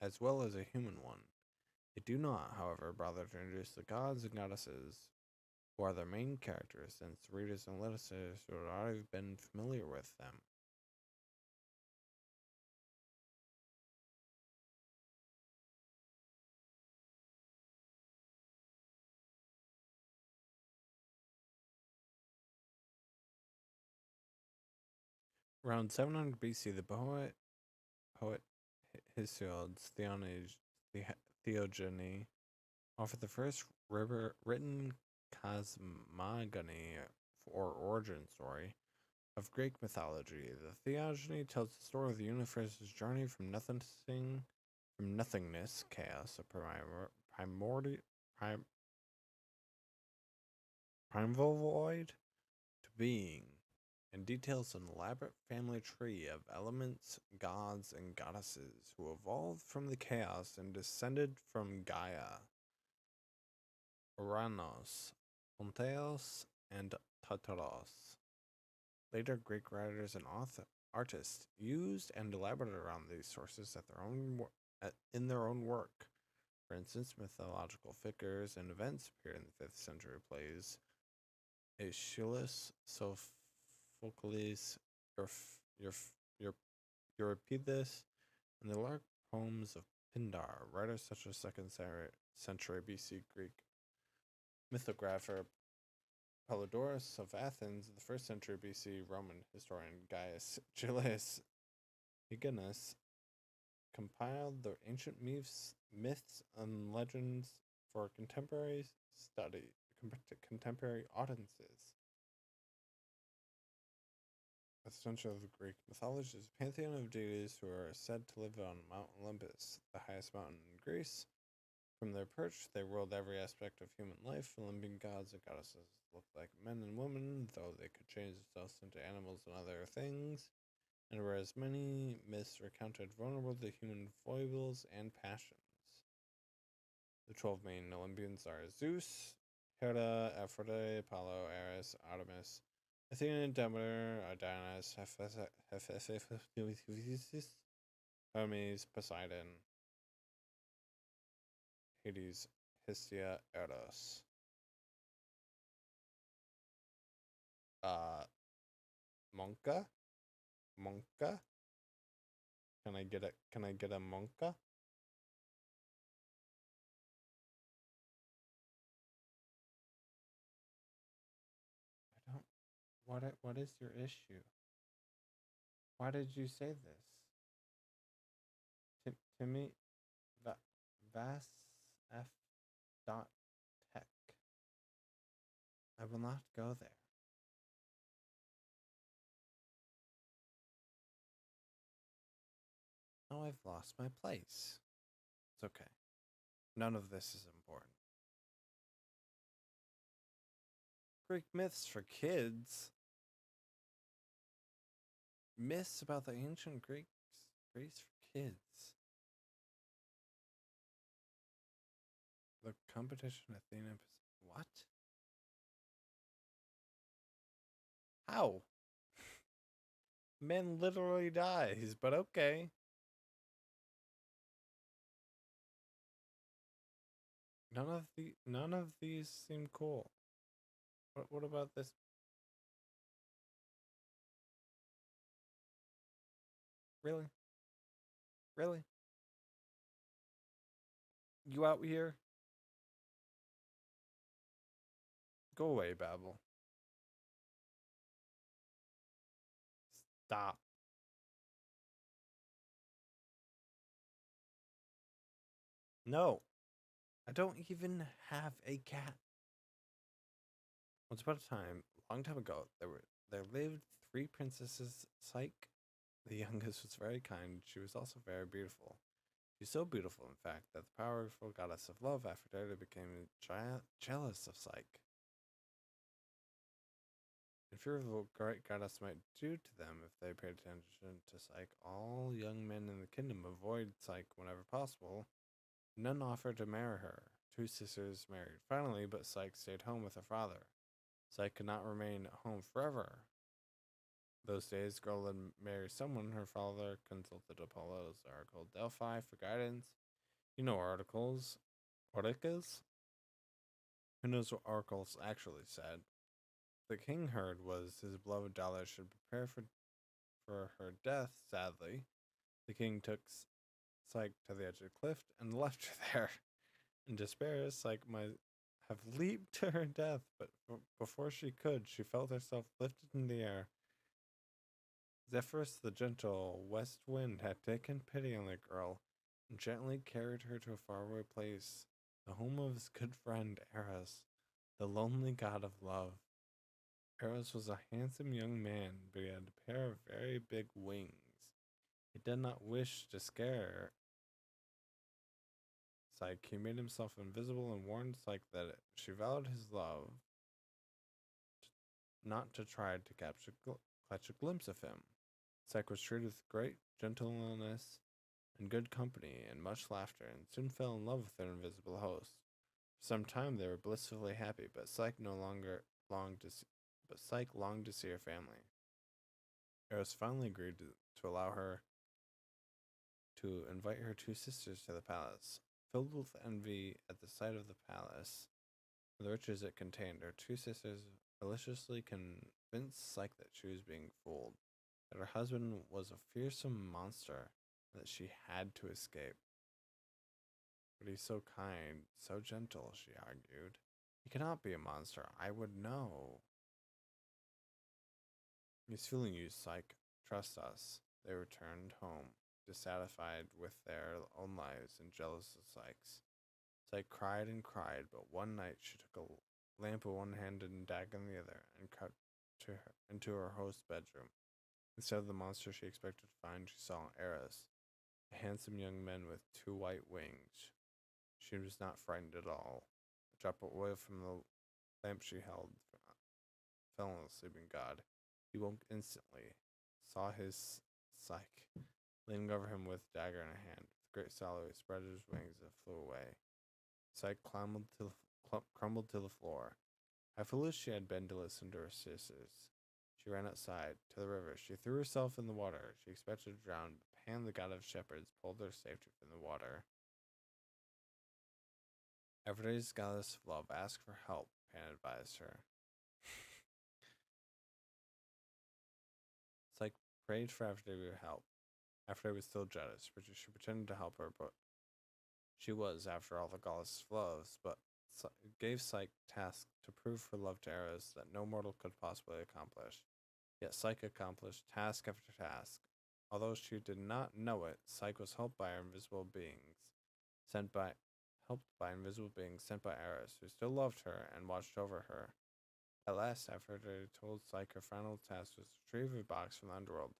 as well as a human one. They do not, however, bother to introduce the gods and goddesses who are their main characters, since readers and listeners would already have been familiar with them. Around 700 BC, the poet Hesiod's Theogony offered the first written cosmogony or origin story of Greek mythology. The Theogony tells the story of the universe's journey from nothingness, chaos, a primeval void, to being, and details an elaborate family tree of elements, gods, and goddesses who evolved from the chaos and descended from Gaia, Uranos, Ponteos, and Tartaros. Later, Greek writers and artists used and elaborated around these sources in their own work. For instance, mythological figures and events appeared in the 5th century plays Aeschylus, Sophocles, Euripides, and the lyric poems of Pindar. Writers such as 2nd century BC Greek mythographer Polydorus of Athens, the 1st century BC Roman historian Gaius Julius Hyginus compiled the ancient myths and legends for contemporary contemporary audiences. Essential of Greek mythology is a pantheon of deities who are said to live on Mount Olympus, the highest mountain in Greece. From their perch, they ruled every aspect of human life. Olympian gods and goddesses looked like men and women, though they could change themselves into animals and other things. And whereas many myths recounted vulnerable to human foibles and passions. The 12 main Olympians are Zeus, Hera, Aphrodite, Apollo, Ares, Artemis, Athena, Demeter, Dionysus, Hermes, Poseidon, Hades, Hestia, Eros. Monka? Monka? Can I get a monka? I don't what is your issue? Why did you say this? Timmy Vas F. Dot Tech. I will not go there. Now I've lost my place. It's okay. None of this is important. Greek myths for kids. Myths about the ancient Greece for kids. The competition Athena. What? How? Man literally dies, but okay. None of these seem cool. What about this? Really? Really? You out here? Go away, Babel. Stop. No. I don't even have a cat. Once upon a time, a long time ago, there lived three princesses. Psyche, the youngest, was very kind. She was also very beautiful. She's so beautiful, in fact, that the powerful goddess of love, Aphrodite, became jealous of Psyche. In fear of what great goddess might do to them if they paid attention to Psyche, all young men in the kingdom avoid Psyche whenever possible. None offered to marry her. Two sisters married finally, but Psyche stayed home with her father. Psyche could not remain at home forever. Those days, girl would marry someone. Her father consulted Apollo's oracle Delphi for guidance. You know oracles. Oracles? Who knows what oracles actually said? The king heard was his beloved daughter should prepare for her death. Sadly, the king took Psyche to the edge of the cliff and left her there. In despair, Psyche might have leaped to her death, but before she could, she felt herself lifted in the air. Zephyrus, the gentle west wind, had taken pity on the girl and gently carried her to a faraway place, the home of his good friend Eros, the lonely god of love. Eros was a handsome young man, but he had a pair of very big wings. He did not wish to scare Psyche. He made himself invisible and warned Psyche that she vowed his love not to try to catch a glimpse of him. Psyche was treated with great gentleness and good company and much laughter, and soon fell in love with their invisible host. For some time they were blissfully happy, but Psyche longed to see her family. Eros finally agreed to allow her to invite her two sisters to the palace. Filled with envy at the sight of the palace and the riches it contained, her two sisters maliciously convinced Psyche that she was being fooled, that her husband was a fearsome monster, and that she had to escape. But he's so kind, so gentle, she argued. He cannot be a monster. I would know. He's fooling you, Psyche. Trust us. They returned home, dissatisfied with their own lives and jealous of Psyche's. Psyche cried and cried, but one night she took a lamp in one hand and a dagger in the other and crept into her host's bedroom. Instead of the monster she expected to find, she saw Eros, a handsome young man with two white wings. She was not frightened at all. A drop of oil from the lamp she held fell on the sleeping god. He woke instantly, saw his Psyche leaning over him with a dagger in her hand. With great sorrow, he spread his wings and flew away. Psyche crumbled to the floor. How foolish she had been to listen to her sisters. She ran outside to the river. She threw herself in the water. She expected to drown, but Pan, the god of shepherds, pulled her safely from the water. Aphrodite's goddess of love asked for help, Pan advised her. Psyche prayed for Aphrodite for help. Aphrodite was still jealous, but she pretended to help her, but she was, after all, the goddess of love, but gave Psyche task to prove her love to Eros that no mortal could possibly accomplish. Yet Psyche accomplished task after task. Although she did not know it, Psyche was helped by invisible beings sent by sent by Eris, who still loved her and watched over her. At last, Aphrodite told Psyche her final task was to retrieve a box from the underworld,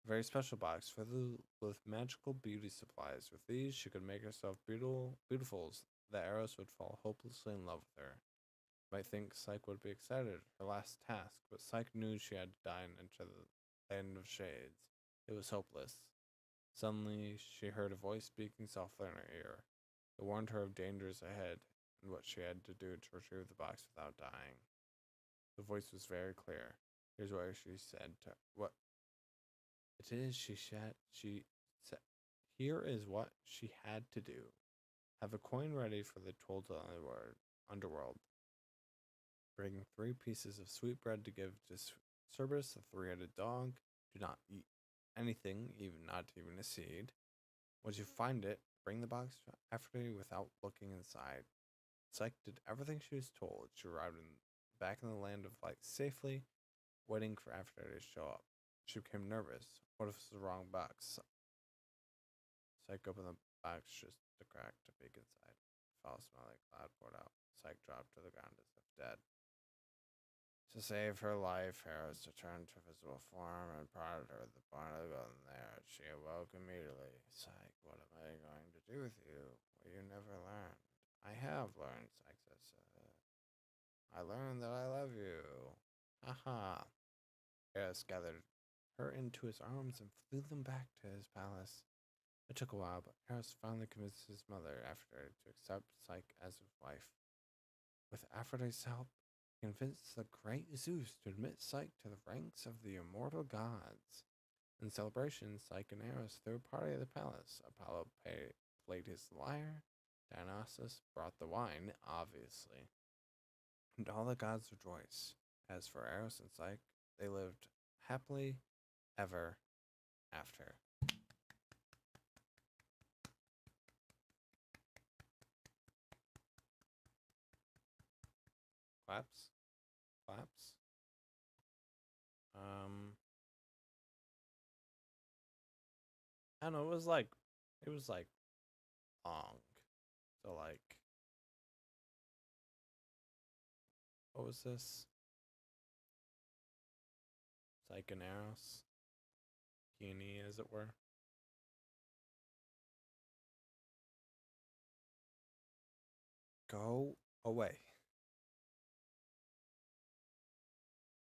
a very special box filled with magical beauty supplies. With these, she could make herself beautifuls that Eros would fall hopelessly in love with her. You might think Psyche would be excited, her last task, but Psyche knew she had to dive into the land of shades. It was hopeless. Suddenly, she heard a voice speaking softly in her ear. It warned her of dangers ahead and what she had to do to retrieve the box without dying. The voice was very clear. Here's what she said to what it is she said. Here is what she had to do. Have a coin ready for the toll to the underworld. Bring 3 pieces of sweet bread to give to Cerberus, the 3-headed dog. Do not eat anything, not even a seed. Once you find it, bring the box to Aphrodite without looking inside. Psyche did everything she was told. She arrived back in the land of light safely, waiting for Aphrodite to show up. She became nervous. What if it was the wrong box? Psyche opened the box just a crack to peek inside. Foul smelling cloud poured out. Psyche dropped to the ground as if dead. To save her life, Eros returned to visible form and prodded her with the point of the golden there. She awoke immediately. Psyche, what am I going to do with you? Well, you never learned. I have learned, Psyche said. I learned that I love you. Haha. Eros gathered her into his arms and flew them back to his palace. It took a while, but Eros finally convinced his mother, Aphrodite, to accept Psyche as his wife. With Aphrodite's help, he convinced the great Zeus to admit Psyche to the ranks of the immortal gods. In celebration, Psyche and Eros threw a party at the palace. Apollo played his lyre. Dionysus brought the wine, obviously. And all the gods rejoiced. As for Eros and Psyche, they lived happily ever after. Claps? Claps? I don't know, it was like long. So like, what was this? Psyche and Eros? Peony, as it were. Go away.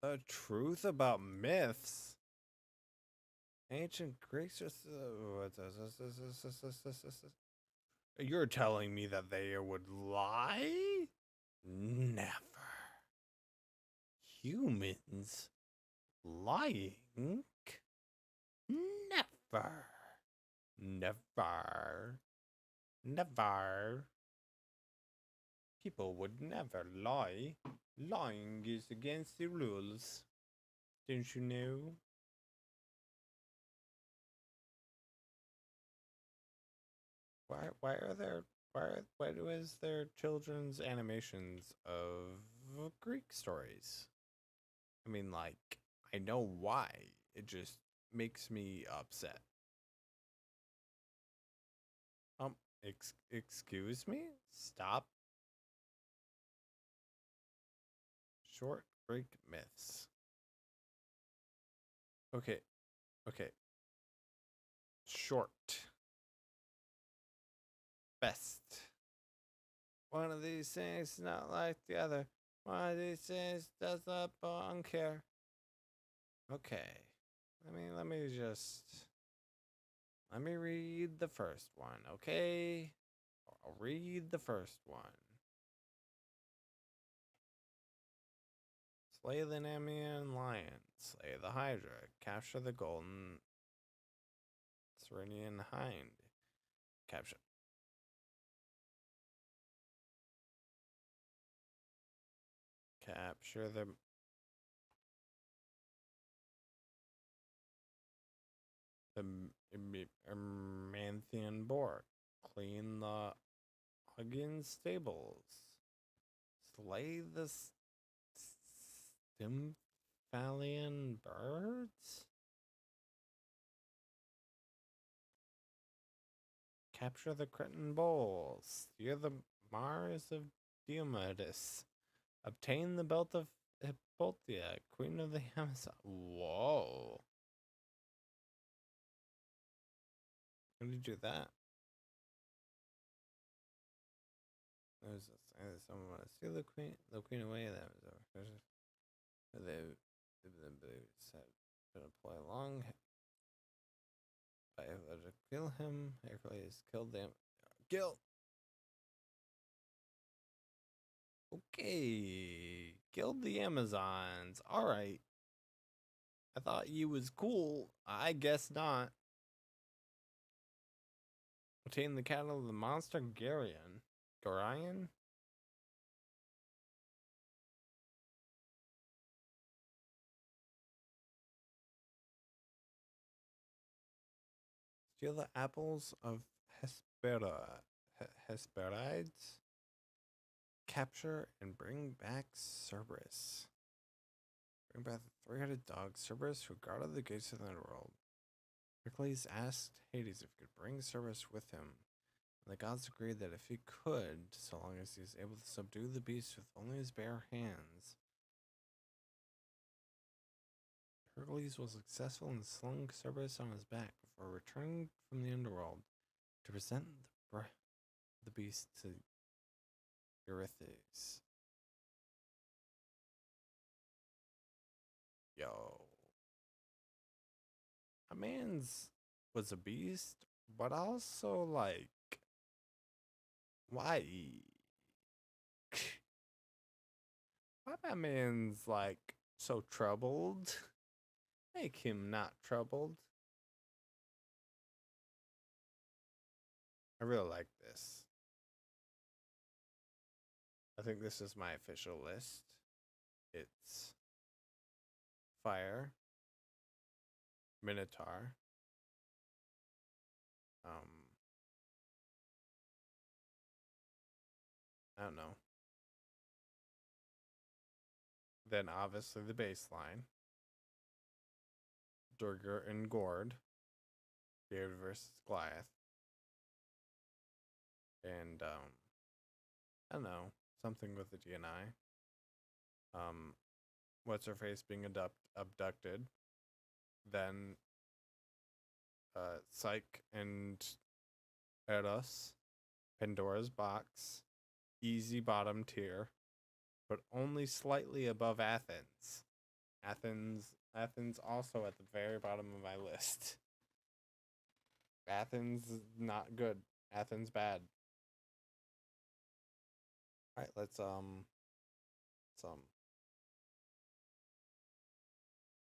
The truth about myths. Ancient Greeks. You're telling me that they would lie? Never. Humans lying? Never. Never. Never. People would never lie. Lying is against the rules. Don't you know? Why was there children's animations of Greek stories? I mean, like, I know why. It just makes me upset. Excuse me? Stop. Short Greek myths. Okay. Short. Best. One of these things is not like the other. One of these things does not belong here. Okay. Let me read the first one, okay? I'll read the first one. Slay the Nemean lion, slay the Hydra, capture the golden Serenian hind. Capture the Manthian boar. Clean the Huggins stables. Slay the Stymphalian birds? Capture the Cretan Bowl. Steer the Mars of Diomedes. Obtain the belt of Hippolyta, queen of the Amazon. Whoa. How do you do that? Someone want to steal the queen away. That was over. They said to play along. By to kill him, Hercules killed them. Kill. Okay, killed the Amazons. All right. I thought you was cool. I guess not. Obtain the cattle of the monster Garion. Gorion? Steal the apples of Hesperides. Capture and bring back Cerberus. Bring back the 3-headed dog Cerberus who guarded the gates of the underworld. Hercules asked Hades if he could bring Cerberus with him, and the gods agreed that if he could, so long as he was able to subdue the beast with only his bare hands. Hercules was successful and slung Cerberus on his back before returning from the underworld to present the beast to Eurystheus. Yo. A man's was a beast, but also like, why? Why my man's like so troubled? Make him not troubled. I really like this. I think this is my official list. It's Fire, Minotaur, I don't know. Then obviously the baseline. Durgar and Gord. David versus Goliath. And I don't know, something with the DNI. What's her face being abducted. Then Psyche and Eros. Pandora's box. Easy bottom tier, but only slightly above Athens. Athens also at the very bottom of my list. Athens not good. Athens bad. All right, let's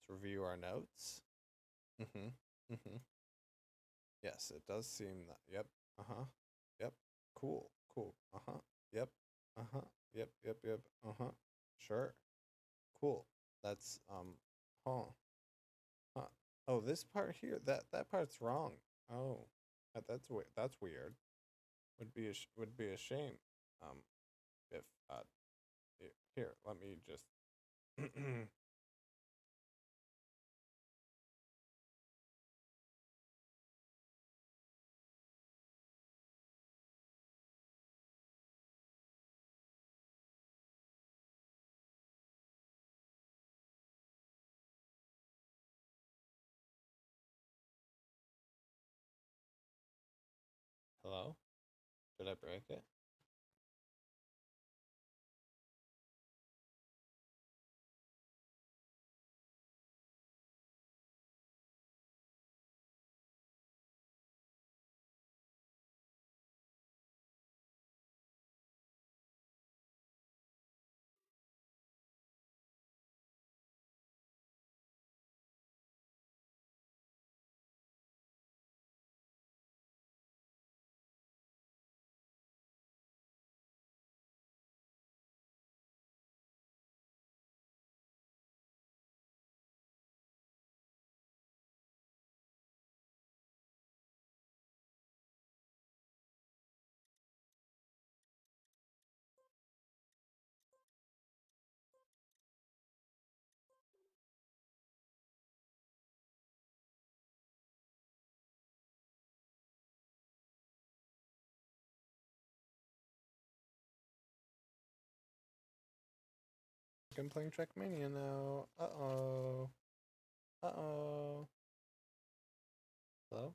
review our notes. Yes, it does seem that. Yep. Yep. Cool. Yep. Yep. Sure. Cool. That's huh. Oh, this part here, that part's wrong. Oh. That's weird. Would be a shame. If here, let me just Hello? Did I break it? I'm playing Trackmania now. Uh-oh. Uh-oh. Hello?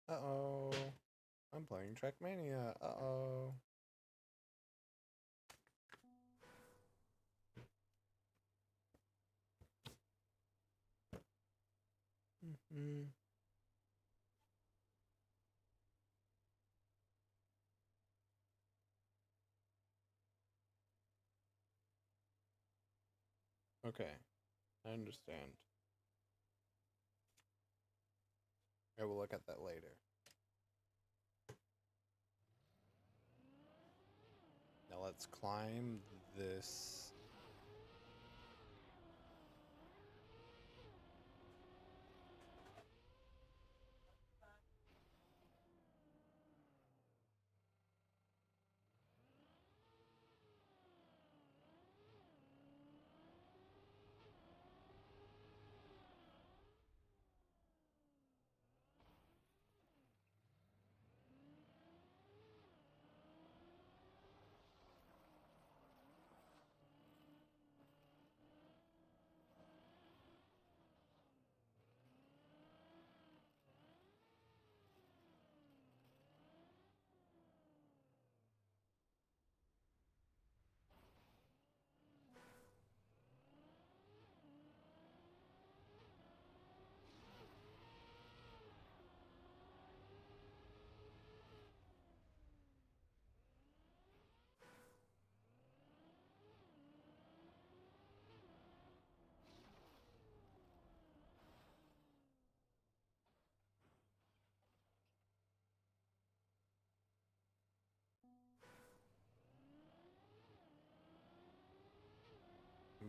Uh-oh. I'm playing Trackmania. Uh-oh. Mm-hmm. Okay. I understand. I will look at that later. Now let's climb this.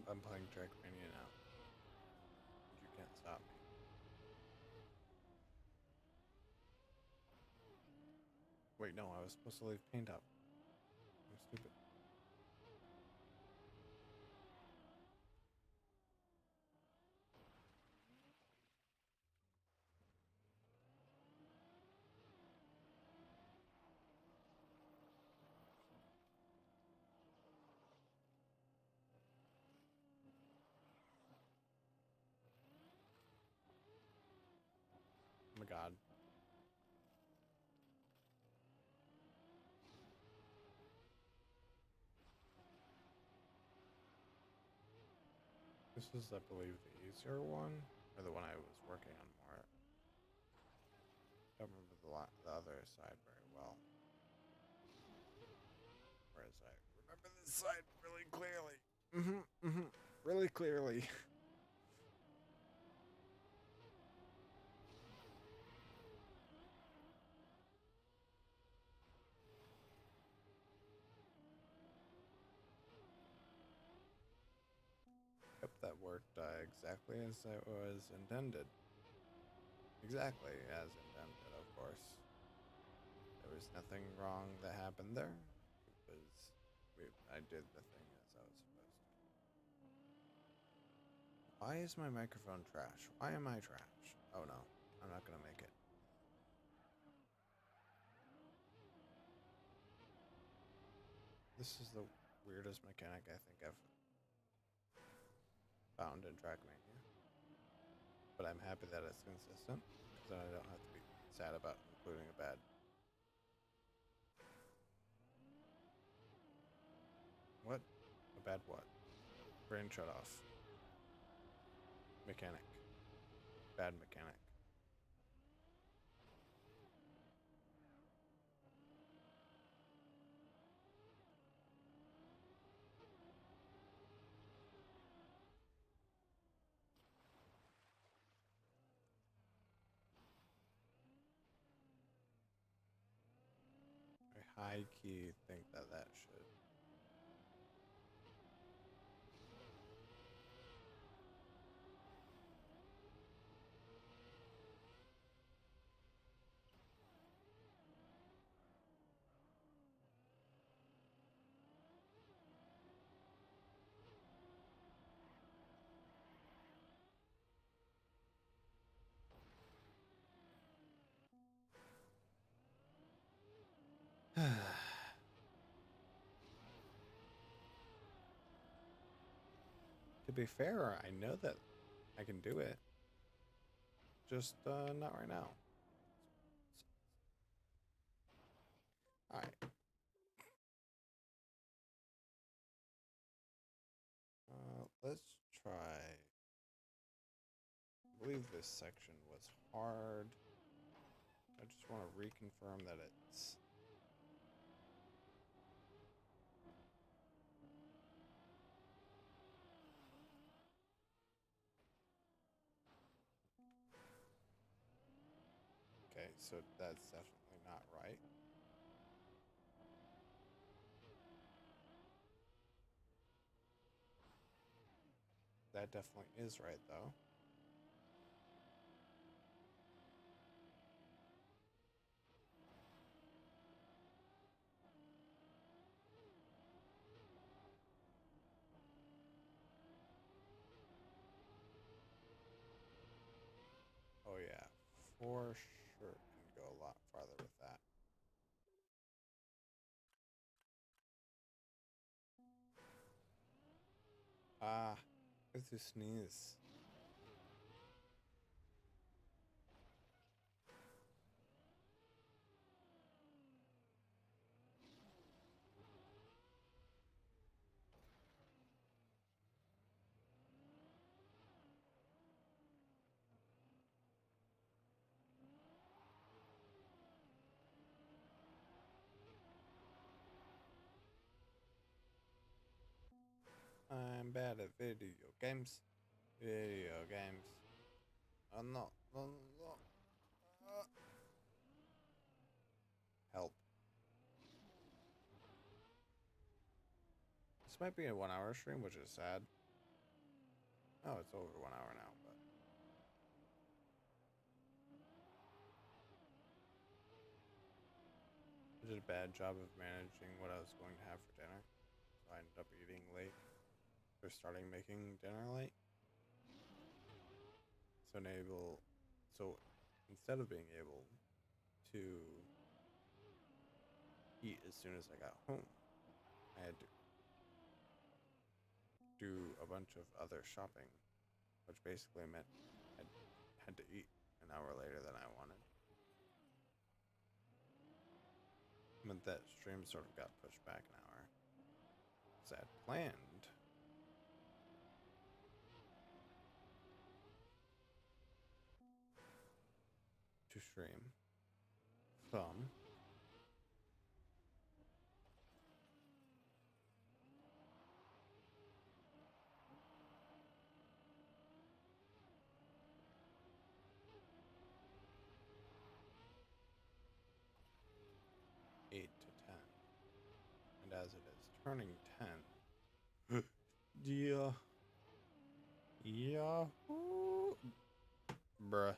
I'm playing Trackmania now. You can't stop me. Wait, no, I was supposed to leave paint up. I'm stupid. Oh my god. This is, I believe, the easier one, or the one I was working on more. Don't remember the other side very well. Whereas I remember this side really clearly. Really clearly. Yep, that worked exactly as it was intended. Exactly as intended, of course. There was nothing wrong that happened there. I did the thing as I was supposed to. Why is my microphone trash? Why am I trash? Oh no, I'm not gonna make it. This is the weirdest mechanic I think I've found in Trackmania. But I'm happy that it's consistent, because then I don't have to be sad about including a bad. What? A bad what? Brain shut off. Mechanic. Bad mechanic. I high key think that should. be fair, I know that I can do it. Just not right now. Alright. Let's try. I believe this section was hard. I just want to reconfirm that it's. Okay, so that's definitely not right. That definitely is right, though. Oh yeah, for sure can go a lot farther with that. Ah, it's a sneeze. I'm bad at video games. Video games. I'm not. Help. This might be a 1 hour stream, which is sad. Oh, it's over 1 hour now, but. I did a bad job of managing what I was going to have for dinner. So I ended up eating late. Or starting making dinner late. So instead of being able to eat as soon as I got home, I had to do a bunch of other shopping, which basically meant I had to eat an hour later than I wanted. It meant that stream sort of got pushed back an hour. As I had planned. To stream from 8 to 10. And as it is turning 10. Yeah. Yahoo! Bruh.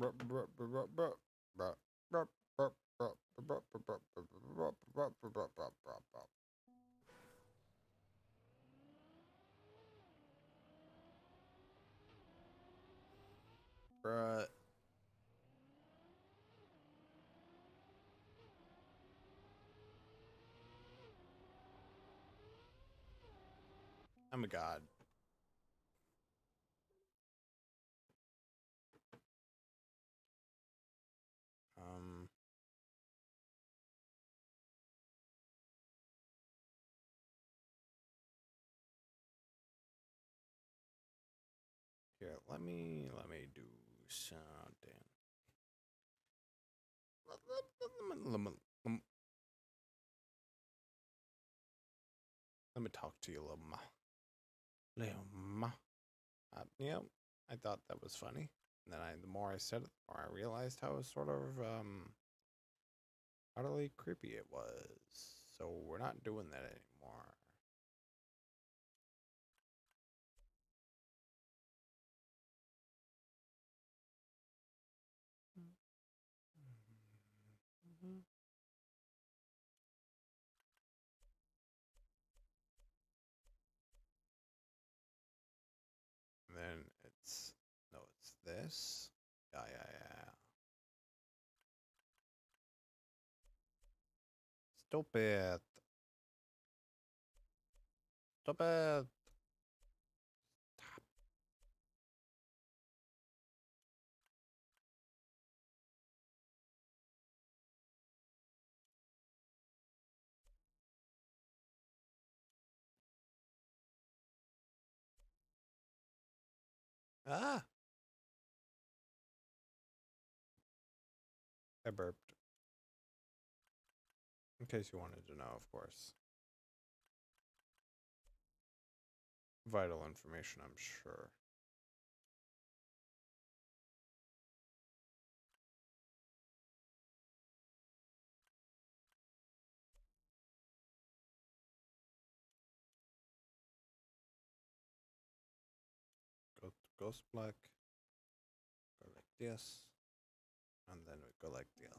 Bruh, bruh, bruh, bruh, bruh, bruh, bruh, bruh, bruh, bruh, bruh, bruh, bruh, bruh, bruh, bruh, bruh. Bruh. I'm a god. Um. Here, let me do something. Let me talk to you, little ma. Little ma. Yeah, I thought that was funny. And then the more I said it, the more I realized how sort of utterly creepy it was. So we're not doing that anymore. And then it's this. Yeah. Stupid. Stop it. Stop. Ah! I burped. In case you wanted to know, of course. Vital information, I'm sure. Go to Ghost Black. Go like this. And then we go like this.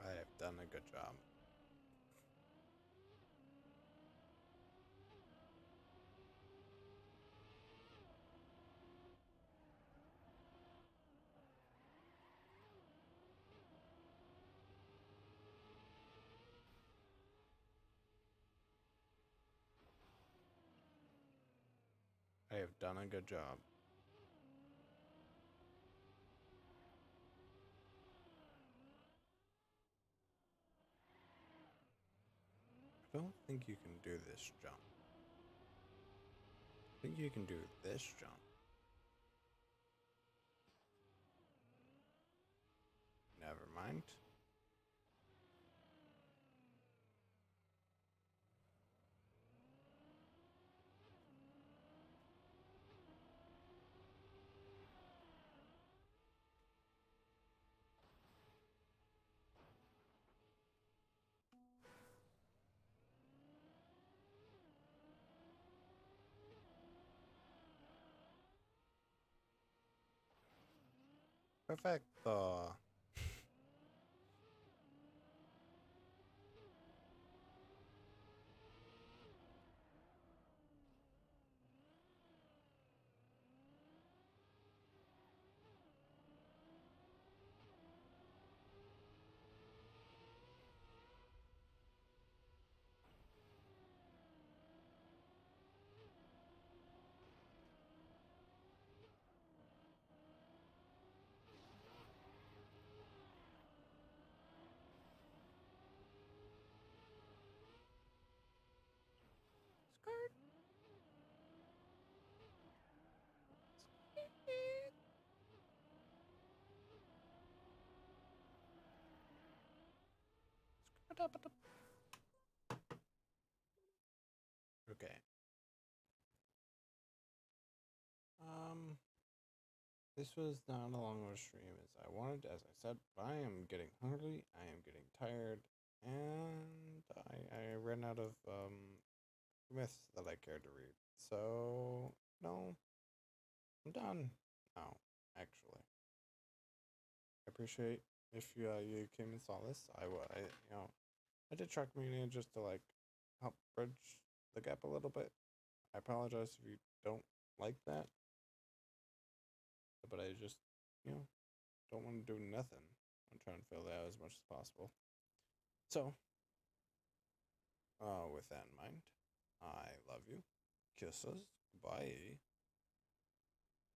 I have done a good job. I have done a good job. I don't think you can do this jump. I think you can do this jump. Never mind. Perfecto. Skirt. Okay. This was not a long of a stream as I wanted. As I said, I am getting hungry. I am getting tired, and I ran out of myths that I cared to read. So no, I'm done now. Actually, I appreciate if you came and saw this. I did try community just to like help bridge the gap a little bit. I apologize if you don't like that, but I just don't want to do nothing. I'm trying to fill that out as much as possible. So, with that in mind, I love you. Kisses. Bye.